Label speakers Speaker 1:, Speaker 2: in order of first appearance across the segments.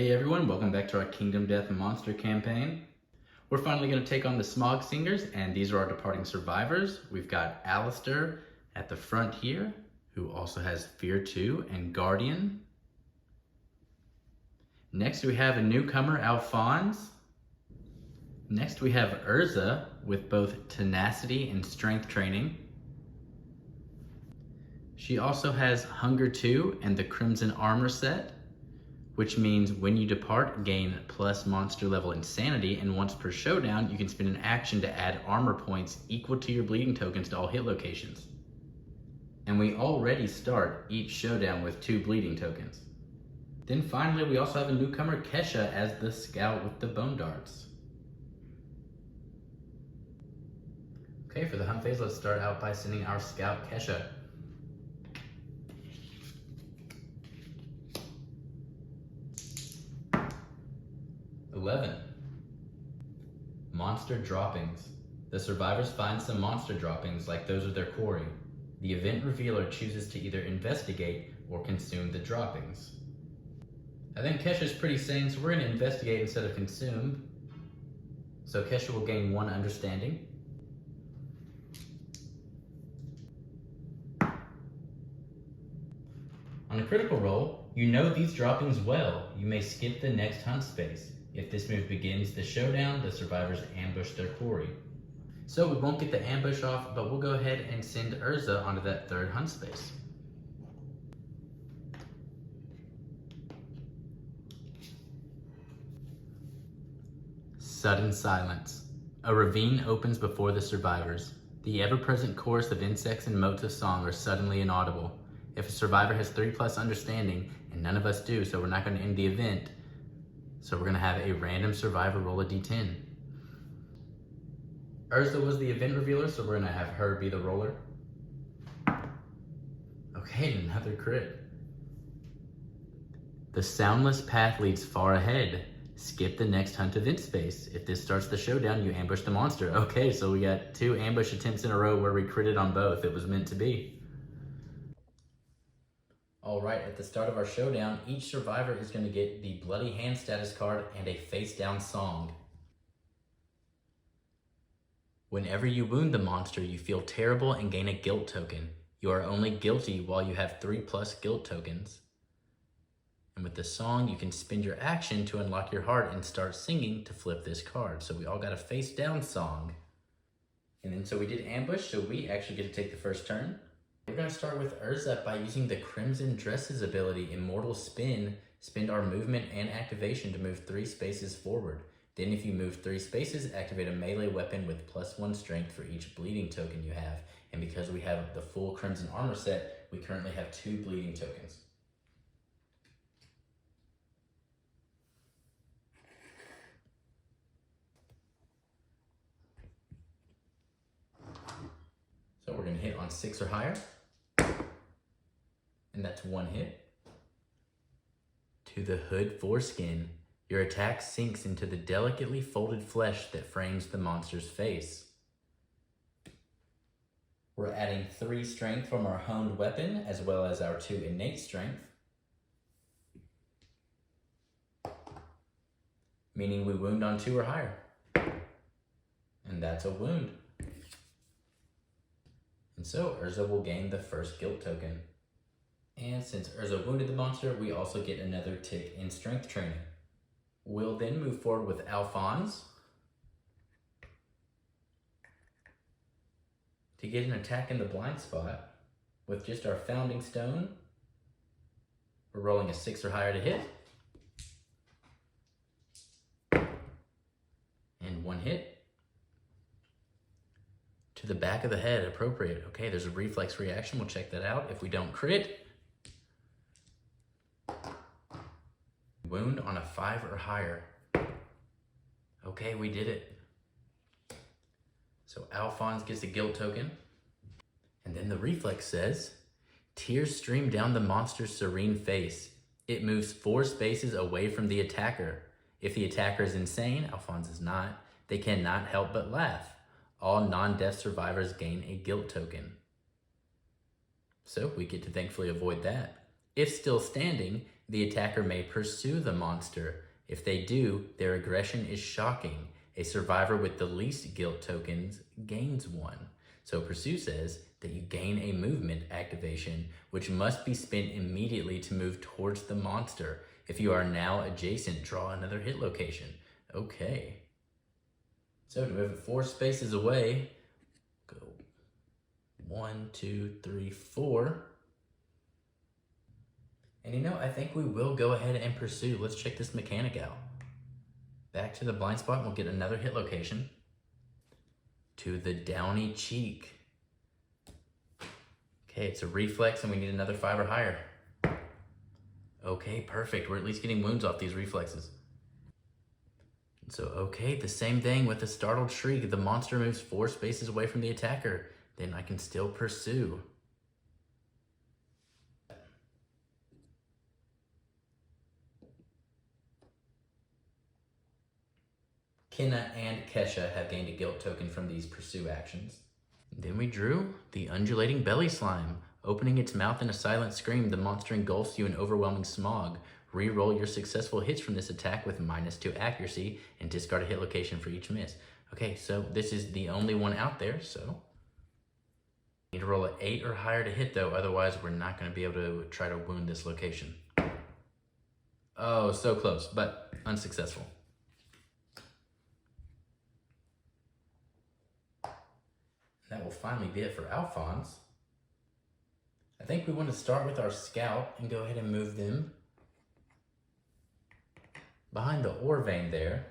Speaker 1: Hey everyone, welcome back to our Kingdom Death Monster campaign. We're finally going to take on the Smog Singers, and these are our departing survivors. We've got Alistair at the front here, who also has Fear 2 and Guardian. Next we have a newcomer, Alphonse. Next we have Urza with both Tenacity and Strength Training. She also has Hunger 2 and the Crimson Armor set, which means when you depart, gain plus monster level insanity, and once per showdown, you can spend an action to add armor points equal to your bleeding tokens to all hit locations. And we already start each showdown with 2 bleeding tokens. Then finally, we also have a newcomer, Kesha, as the scout with the bone darts. Okay, for the hunt phase, let's start out by sending our scout, Kesha. Monster droppings. The survivors find some monster droppings like those of their quarry. The event revealer chooses to either investigate or consume the droppings. I think Kesha's pretty sane, so we're going to investigate instead of consume. So Kesha will gain 1 understanding. On a critical roll, you know these droppings well. You may skip the next hunt space. If this move begins the showdown, the survivors ambush their quarry. So we won't get the ambush off, but we'll go ahead and send Urza onto that 3rd hunt space. Sudden silence. A ravine opens before the survivors. The ever-present chorus of insects and motes of song are suddenly inaudible. If a survivor has 3+ understanding, and none of us do, so we're not going to end the event, so we're going to have a random survivor roll a d10. Urza was the event revealer, so we're going to have her be the roller. Okay, another crit. The soundless path leads far ahead. Skip the next hunt event space. If this starts the showdown, you ambush the monster. Okay, so we got 2 ambush attempts in a row where we critted on both. It was meant to be. Alright, at the start of our showdown, each survivor is going to get the Bloody Hand status card and a face down song. Whenever you wound the monster, you feel terrible and gain a guilt token. You are only guilty while you have 3+ guilt tokens. And with the song, you can spend your action to unlock your heart and start singing to flip this card. So we all got a face down song. And then so we did ambush, so we actually get to take the first turn. We're going to start with Urza by using the Crimson Dresses ability, Immortal Spin. Spend our movement and activation to move 3 spaces forward. Then if you move 3 spaces, activate a melee weapon with +1 strength for each bleeding token you have. And because we have the full Crimson Armor set, we currently have 2 bleeding tokens. So we're going to hit on 6 or higher. And that's 1 hit. To the hood foreskin, your attack sinks into the delicately folded flesh that frames the monster's face. We're adding 3 strength from our honed weapon, as well as our 2 innate strength. Meaning we wound on 2 or higher. And that's a wound. And so Urza will gain the first guilt token. And since Urza wounded the monster, we also get another tick in strength training. We'll then move forward with Alphonse to get an attack in the blind spot with just our founding stone. We're rolling a 6 or higher to hit. And 1 hit. To the back of the head, appropriate. Okay, there's a reflex reaction. We'll check that out. If we don't crit, wound on a 5 or higher. Okay, we did it. So Alphonse gets a guilt token. And then the reflex says, tears stream down the monster's serene face. It moves 4 spaces away from the attacker. If the attacker is insane, Alphonse is not, they cannot help but laugh. All non-death survivors gain a guilt token. So we get to thankfully avoid that. If still standing, The attacker may pursue the monster. If they do, their aggression is shocking. A survivor with the least guilt tokens gains one. So pursue says that you gain a movement activation, which must be spent immediately to move towards the monster. If you are now adjacent, draw another hit location. Okay. So to move it 4 spaces away, go 1, 2, 3, 4. And you know, I think we will go ahead and pursue. Let's check this mechanic out. Back to the blind spot, and we'll get another hit location. To the downy cheek. Okay, it's a reflex and we need another 5 or higher. Okay, perfect. We're at least getting wounds off these reflexes. So, okay, the same thing with the startled shriek. The monster moves 4 spaces away from the attacker. Then I can still pursue. Kenna and Kesha have gained a guilt token from these pursue actions. Then we drew the undulating belly slime. Opening its mouth in a silent scream, the monster engulfs you in overwhelming smog. Reroll your successful hits from this attack with -2 accuracy and discard a hit location for each miss. Okay, so this is the only one out there, so need to roll an 8 or higher to hit though, otherwise we're not going to be able to try to wound this location. Oh, so close, but unsuccessful. That will finally be it for Alphonse. I think we want to start with our scout and go ahead and move them behind the ore vein there.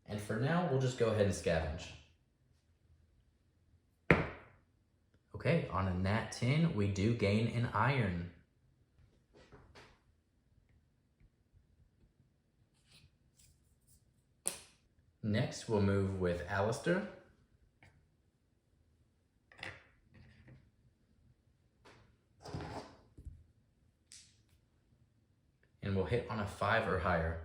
Speaker 1: And for now, we'll just go ahead and scavenge. Okay, on a nat 10, we do gain an iron. Next, we'll move with Alistair. And we'll hit on a 5 or higher.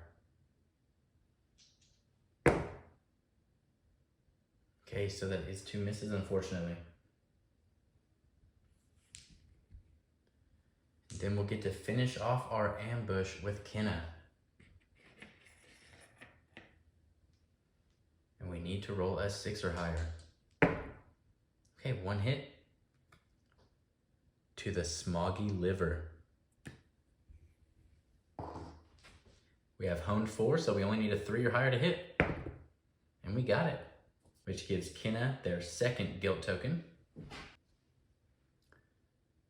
Speaker 1: Okay, so that is 2 misses, unfortunately. Then we'll get to finish off our ambush with Kenna. And we need to roll a 6 or higher. Okay, 1 hit to the smoggy liver. We have honed 4, so we only need a 3 or higher to hit. And we got it, which gives Kenna their 2nd guilt token.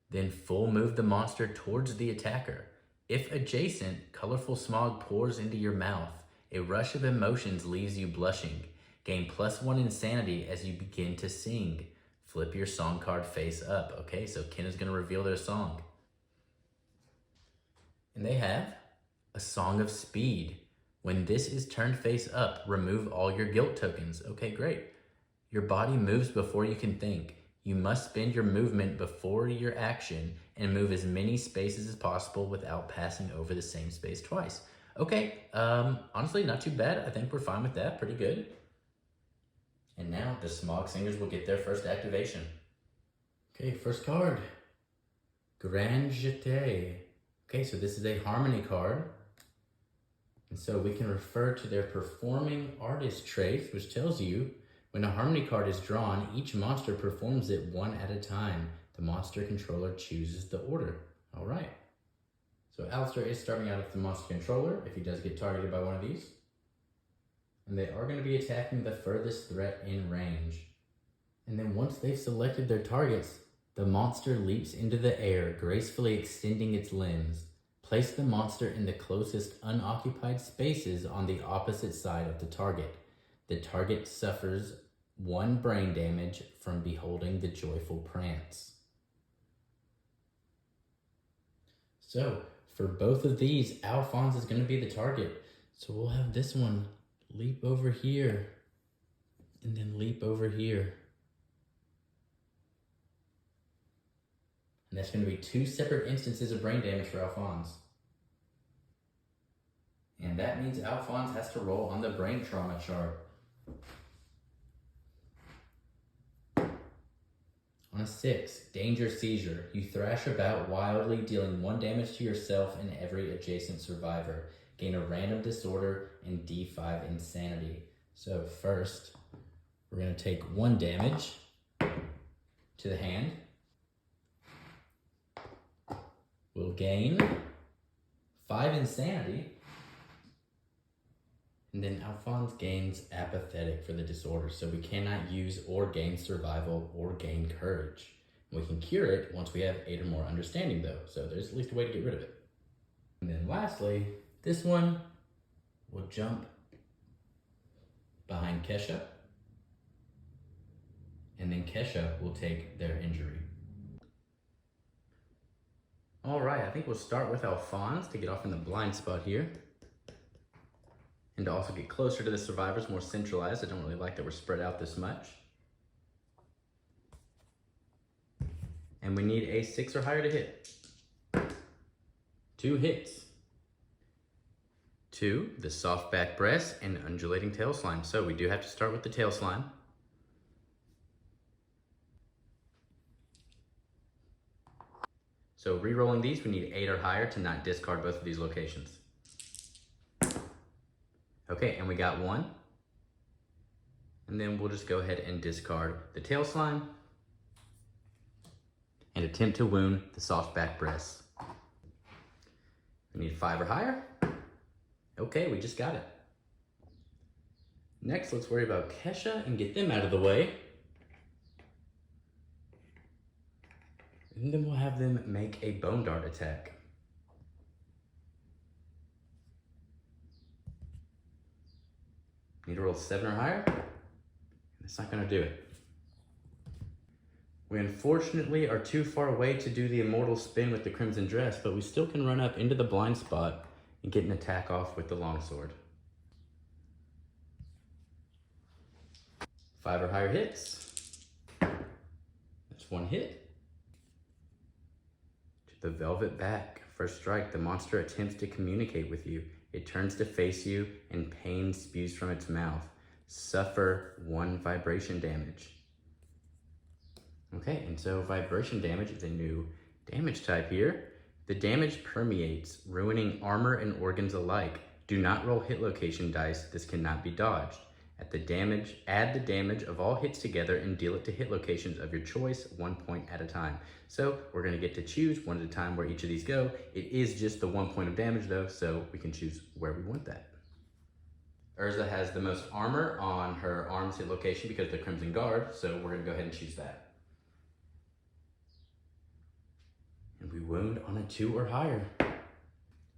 Speaker 1: Then full move the monster towards the attacker. If adjacent, colorful smog pours into your mouth. A rush of emotions leaves you blushing. Gain +1 insanity as you begin to sing. Flip your song card face up. Okay, so Kenna's gonna reveal their song. And they have a Song of Speed. When this is turned face up, remove all your guilt tokens. Okay, great. Your body moves before you can think. You must spend your movement before your action and move as many spaces as possible without passing over the same space twice. Okay, honestly, not too bad. I think we're fine with that, pretty good. And now the Smog Singers will get their first activation. Okay, first card, Grand Jeté. Okay, so this is a harmony card. And so we can refer to their performing artist trait, which tells you when a harmony card is drawn, each monster performs it 1 at a time. The monster controller chooses the order. All right. So Alistair is starting out as the monster controller if he does get targeted by one of these. And they are going to be attacking the furthest threat in range. And then once they've selected their targets, the monster leaps into the air, gracefully extending its limbs. Place the monster in the closest unoccupied spaces on the opposite side of the target. The target suffers 1 brain damage from beholding the joyful prance. So, for both of these, Alphonse is going to be the target. So we'll have this one leap over here, and then leap over here. And that's going to be 2 separate instances of brain damage for Alphonse. And that means Alphonse has to roll on the brain trauma chart. On a 6, Danger Seizure. You thrash about wildly, dealing 1 damage to yourself and every adjacent survivor. Gain a random disorder and D5 Insanity. So first, we're going to take 1 damage to the hand. We'll gain 5 Insanity. And then Alphonse gains Apathetic for the disorder, so we cannot use or gain Survival or gain Courage. We can cure it once we have 8 or more Understanding though, so there's at least a way to get rid of it. And then lastly, this one will jump behind Kesha, and then Kesha will take their injury. All right, I think we'll start with Alphonse to get off in the blind spot here. And to also get closer to the survivors, more centralized. I don't really like that we're spread out this much. And we need a 6 or higher to hit. 2 hits. 2, the soft back breast and undulating tail slime. So we do have to start with the tail slime. So re-rolling these, we need 8 or higher to not discard both of these locations. Okay, and we got 1. And then we'll just go ahead and discard the tail slime and attempt to wound the soft back breast. We need 5 or higher. Okay, we just got it. Next, let's worry about Kesha and get them out of the way. And then we'll have them make a bone dart attack. Need to roll 7 or higher. That's not gonna do it. We unfortunately are too far away to do the immortal spin with the crimson dress, but we still can run up into the blind spot and get an attack off with the longsword. 5 or higher hits. That's 1 hit. To the velvet back. First strike, the monster attempts to communicate with you. It turns to face you and pain spews from its mouth. Suffer 1 vibration damage. Okay, and so vibration damage is a new damage type here. The damage permeates, ruining armor and organs alike. Do not roll hit location dice. This cannot be dodged. Add the damage of all hits together and deal it to hit locations of your choice, 1 point at a time. So we're gonna get to choose 1 at a time where each of these go. It is just the 1 point of damage though, so we can choose where we want that. Urza has the most armor on her arms hit location because of the Crimson Guard, so we're gonna go ahead and choose that. And we wound on a 2 or higher.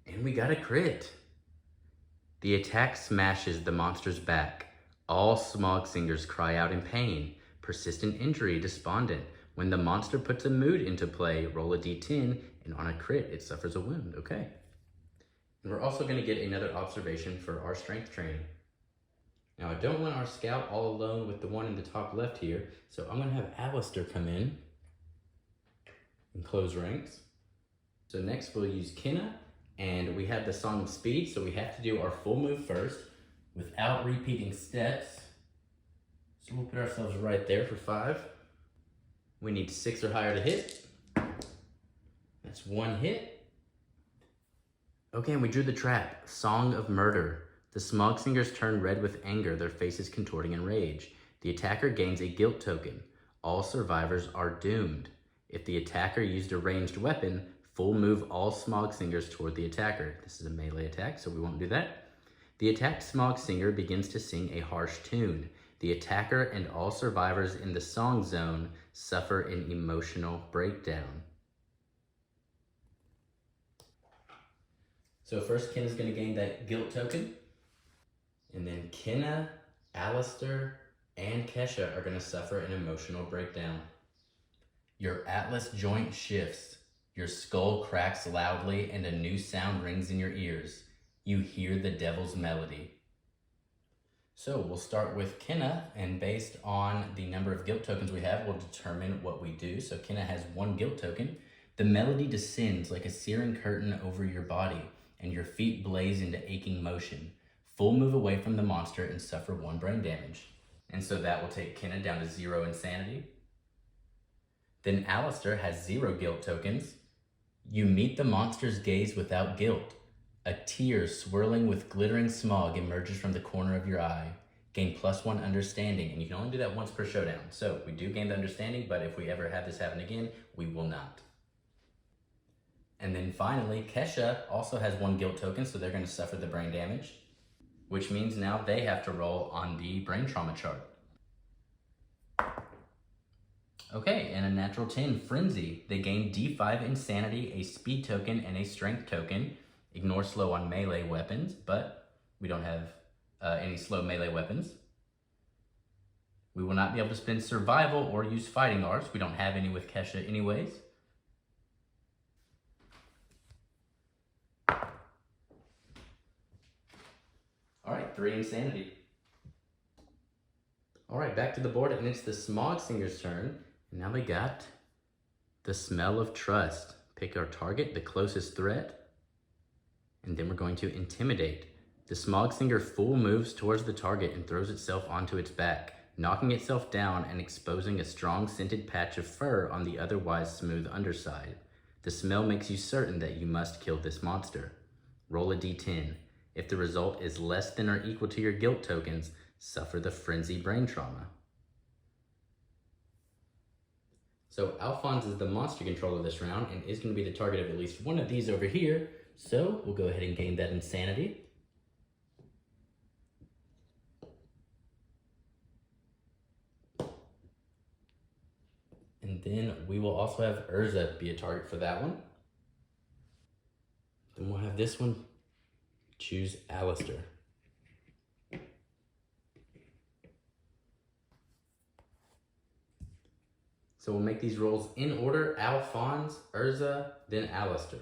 Speaker 1: And we got a crit. The attack smashes the monster's back. All Smog Singers cry out in pain. Persistent injury, despondent. When the monster puts a mood into play, roll a d10, and on a crit, it suffers a wound. Okay. And we're also going to get another observation for our strength training. Now, I don't want our scout all alone with the one in the top left here, so I'm going to have Alistair come in and close ranks. So next, we'll use Kenna, and we have the Song of Speed, so we have to do our full move first without repeating steps. So we'll put ourselves right there for 5. We need 6 or higher to hit. That's 1 hit. Okay, and we drew the trap, Song of Murder. The Smog Singers turn red with anger, their faces contorting in rage. The attacker gains a guilt token. All survivors are doomed. If the attacker used a ranged weapon, full move all Smog Singers toward the attacker. This is a melee attack, so we won't do that. The attacked Smog Singer begins to sing a harsh tune. The attacker and all survivors in the song zone suffer an emotional breakdown. So first, Kenna's going to gain that guilt token. And then Kenna, Alistair, and Kesha are going to suffer an emotional breakdown. Your atlas joint shifts. Your skull cracks loudly and a new sound rings in your ears. You hear the devil's melody. So we'll start with Kenna, and based on the number of guilt tokens we have, we'll determine what we do. So Kenna has 1 guilt token. The melody descends like a searing curtain over your body, and your feet blaze into aching motion. Full move away from the monster and suffer 1 brain damage. And so that will take Kenna down to 0 insanity. Then Alistair has 0 guilt tokens. You meet the monster's gaze without guilt. A tear swirling with glittering smog emerges from the corner of your eye. Gain +1 understanding, and you can only do that once per showdown. So we do gain the understanding, but if we ever have this happen again, we will not. And then finally, Kesha also has 1 guilt token, so they're going to suffer the brain damage, which means now they have to roll on the brain trauma chart. Okay, and a natural 10, Frenzy. They gain D5 Insanity, a speed token, and a strength token. Ignore slow on melee weapons, but we don't have any slow melee weapons. We will not be able to spend survival or use fighting arts. We don't have any with Kesha anyways. All right, 3 Insanity. All right, back to the board, and it's the Smog Singers' turn. And now we got the Smell of Trust. Pick our target, the closest threat, and then we're going to Intimidate. The Smog Singer full moves towards the target and throws itself onto its back, knocking itself down and exposing a strong scented patch of fur on the otherwise smooth underside. The smell makes you certain that you must kill this monster. Roll a d10. If the result is less than or equal to your guilt tokens, suffer the frenzy brain trauma. So Alphonse is the monster controller this round and is going to be the target of at least one of these over here. So we'll go ahead and gain that insanity. And then we will also have Urza be a target for that one. Then we'll have this one choose Alistair. So we'll make these rolls in order: Alphonse, Urza, then Alistair.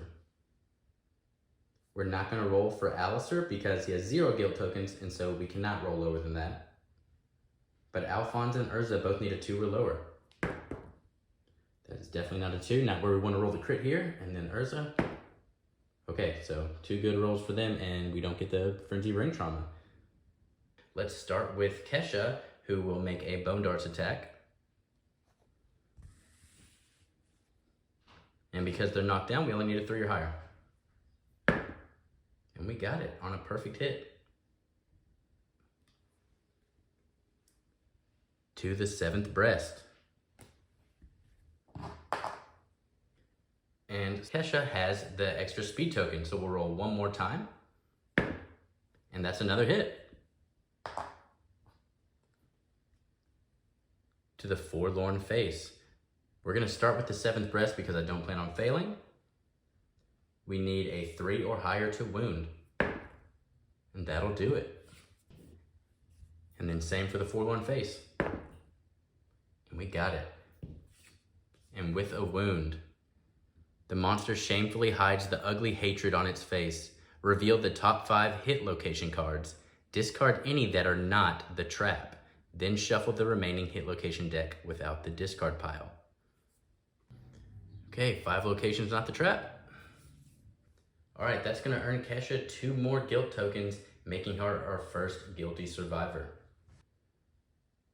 Speaker 1: We're not going to roll for Alistair because he has 0 guilt tokens, and so we cannot roll lower than that. But Alphonse and Urza both need a 2 or lower. That is definitely not a 2, not where we want to roll the crit here. And then Urza. Okay, so 2 good rolls for them, and we don't get the Frenzy Brain Trauma. Let's start with Kesha, who will make a Bone Darts attack. And because they're knocked down, we only need a 3 or higher. And we got it on a perfect hit. To the 7th breast. And Kesha has the extra speed token, so we'll roll 1 more time. And that's another hit. To the Forlorn Face. We're going to start with the 7th breast because I don't plan on failing. We need a 3 or higher to wound. And that'll do it. And then same for the Forlorn Face. And we got it. And with a wound, the monster shamefully hides the ugly hatred on its face. Reveal the top 5 hit location cards. Discard any that are not the trap. Then shuffle the remaining hit location deck without the discard pile. Okay, 5 locations, not the trap. All right, that's gonna earn Kesha 2 more guilt tokens, making her our first guilty survivor.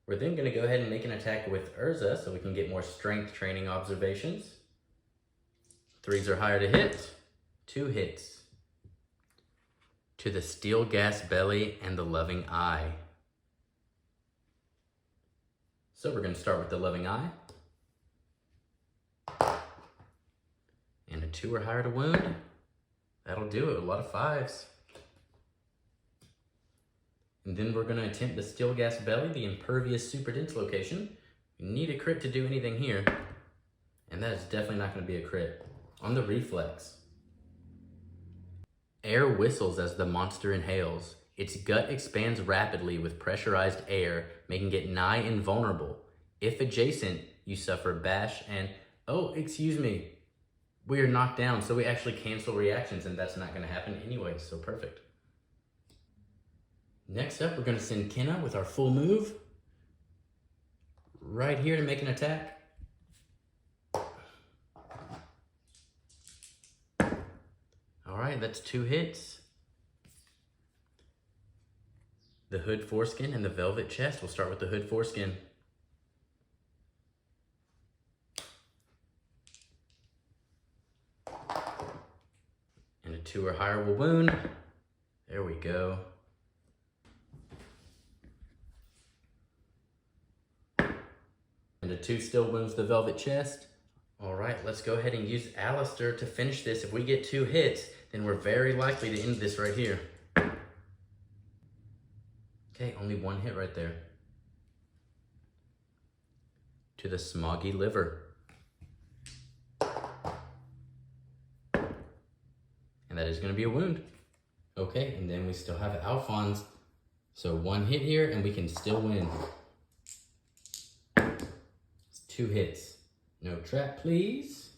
Speaker 1: We're then gonna go ahead and make an attack with Urza so we can get more strength training observations. 3s or higher to hit, 2 hits. To the Steel Gas Belly and the Loving Eye. So we're gonna start with the Loving Eye. And a 2 or higher to wound. That'll do it, a lot of 5s. And then we're gonna attempt the Steel Gas Belly, the Impervious Super Dense location. We need a crit to do anything here. And that is definitely not gonna be a crit. On the Reflex. Air whistles as the monster inhales. Its gut expands rapidly with pressurized air, making it nigh invulnerable. If adjacent, you suffer bash and, oh, excuse me, we are knocked down, so we actually cancel reactions, and that's not going to happen anyway, so perfect. Next up, we're going to send Kenna with our full move right here to make an attack. All right, that's 2 hits. The Hood Foreskin and the Velvet Chest. We'll start with the Hood Foreskin. 2 or higher will wound. There we go. And a 2 still wounds the velvet chest. All right, let's go ahead and use Alistair to finish this. If we get 2 hits, then we're very likely to end this right here. Okay, only 1 hit right there. To the Smoggy Liver. And that is going to be a wound. Okay, and then we still have Alphonse. So 1 hit here, and we can still win. It's 2 hits. No trap, please.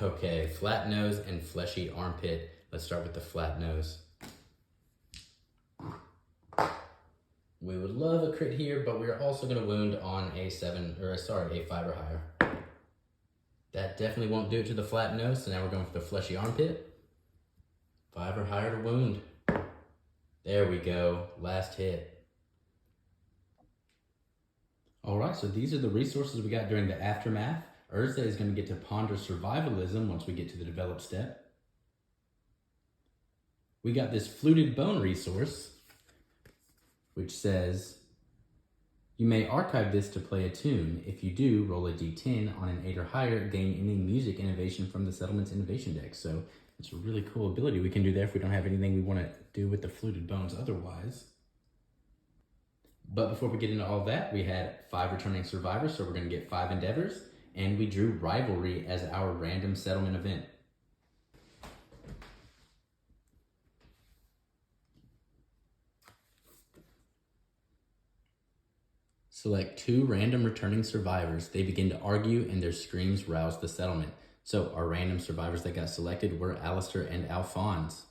Speaker 1: Okay, flat nose and fleshy armpit. Let's start with the flat nose. We would love a crit here, but we're also going to wound on a 5 or higher. That definitely won't do it to the flat nose, so now we're going for the fleshy armpit. 5 or higher to wound. There we go, last hit. All right, so these are the resources we got during the aftermath. Urza is going to get to ponder survivalism once we get to the develop step. We got this fluted bone resource, which says, you may archive this to play a tune. If you do, roll a d10 on an 8 or higher, gain any music innovation from the settlement's innovation deck. So it's a really cool ability we can do there if we don't have anything we want to do with the fluted bones otherwise. But before we get into all that, we had 5 returning survivors, so we're going to get 5 endeavors, and we drew Rivalry as our random settlement event. Select 2 random returning survivors. They begin to argue and their screams rouse the settlement. So our random survivors that got selected were Alistair and Alphonse.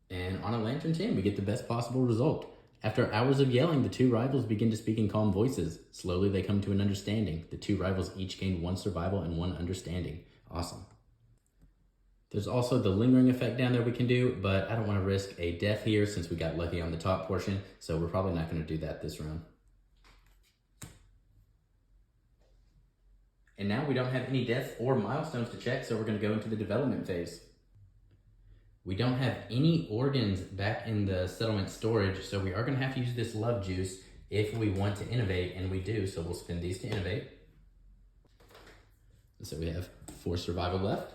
Speaker 1: And on a Lantern 10, we get the best possible result. After hours of yelling, the 2 rivals begin to speak in calm voices. Slowly, they come to an understanding. The 2 rivals each gain 1 survival and 1 understanding. Awesome. There's also the lingering effect down there we can do, but I don't want to risk a death here since we got lucky on the top portion, so we're probably not going to do that this round. And now we don't have any deaths or milestones to check, so we're going to go into the development phase. We don't have any organs back in the settlement storage, so we are going to have to use this love juice if we want to innovate, and we do, so we'll spend these to innovate. So we have 4 survival left.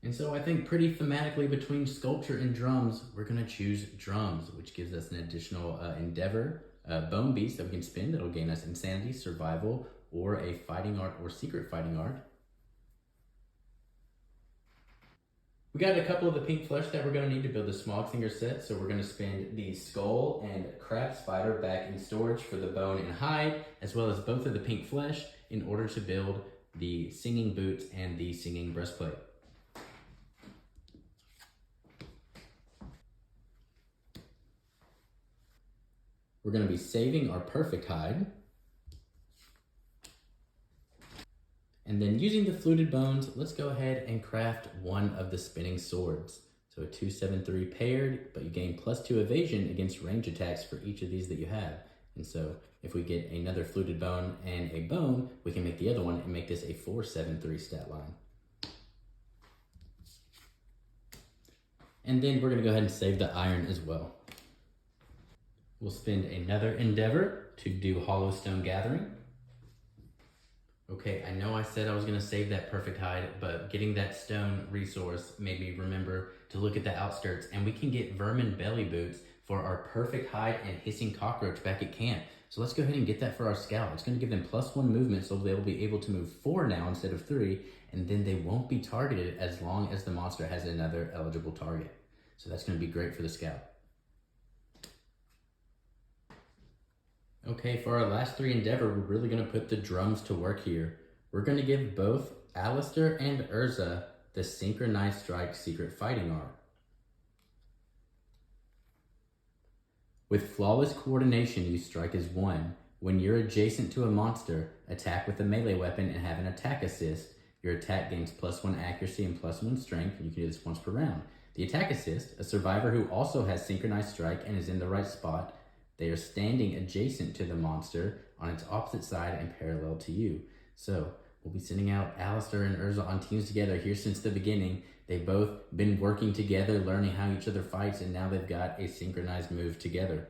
Speaker 1: And so I think pretty thematically between sculpture and drums, we're going to choose drums, which gives us an additional endeavor, bone beast that we can spend. That'll gain us insanity, survival, or a fighting art or secret fighting art. We got a couple of the pink flesh that we're going to need to build the Smog Singers set, so we're going to spend the skull and crab spider back in storage for the bone and hide, as well as both of the pink flesh in order to build the singing boots and the singing breastplate. We're going to be saving our perfect hide. And then using the fluted bones, let's go ahead and craft 1 of the spinning swords. So a 2-7-3 paired, but you gain +2 evasion against range attacks for each of these that you have. And so if we get another fluted bone and a bone, we can make the other one and make this a 4-7-3 stat line. And then we're going to go ahead and save the iron as well. We'll spend another endeavor to do Hollow Stone Gathering. Okay, I know I said I was going to save that perfect hide, but getting that stone resource made me remember to look at the outskirts, and we can get vermin belly boots for our perfect hide and hissing cockroach back at camp. So let's go ahead and get that for our scout. It's going to give them +1 movement, so they'll be able to move 4 now instead of 3, and then they won't be targeted as long as the monster has another eligible target. So that's going to be great for the scout. Okay, for our last 3 endeavor, we're really going to put the drums to work here. We're going to give both Alistair and Urza the Synchronized Strike Secret Fighting Art. With flawless coordination, you strike as 1. When you're adjacent to a monster, attack with a melee weapon and have an attack assist. Your attack gains +1 accuracy and +1 strength. You can do this once per round. The attack assist, a survivor who also has synchronized strike and is in the right spot. They are standing adjacent to the monster on its opposite side and parallel to you. So we'll be sending out Alistair and Urza on teams together here since the beginning. They've both been working together, learning how each other fights, and now they've got a synchronized move together.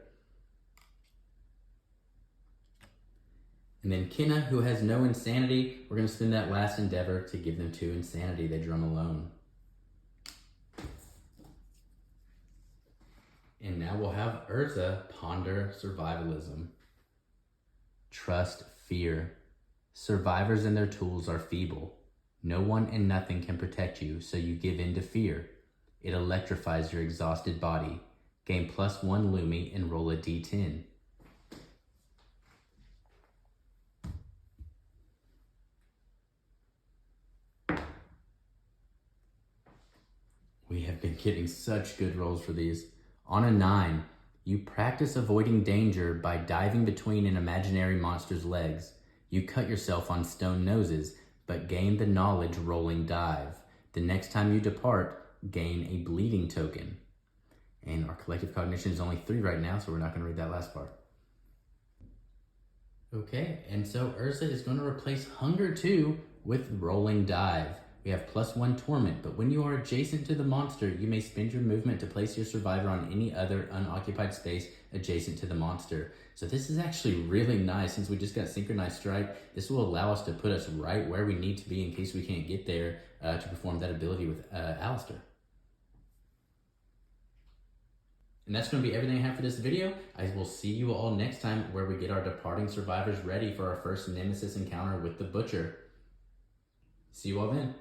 Speaker 1: And then Kenna, who has no insanity, we're going to spend that last endeavor to give them 2 insanity. They drum alone. And now we'll have Urza ponder survivalism. Trust fear. Survivors and their tools are feeble. No one and nothing can protect you, so you give in to fear. It electrifies your exhausted body. Gain +1 Lumi and roll a d10. We have been getting such good rolls for these. On a 9, you practice avoiding danger by diving between an imaginary monster's legs. You cut yourself on stone noses, but gain the knowledge rolling dive. The next time you depart, gain a bleeding token. And our collective cognition is only 3 right now, so we're not going to read that last part. Okay, and so Urza is going to replace Hunger 2 with Rolling Dive. We have +1 Torment, but when you are adjacent to the monster, you may spend your movement to place your survivor on any other unoccupied space adjacent to the monster. So this is actually really nice. Since we just got Synchronized Strike, this will allow us to put us right where we need to be in case we can't get there to perform that ability with Alistair. And that's going to be everything I have for this video. I will see you all next time where we get our departing survivors ready for our first Nemesis encounter with the Butcher. See you all then.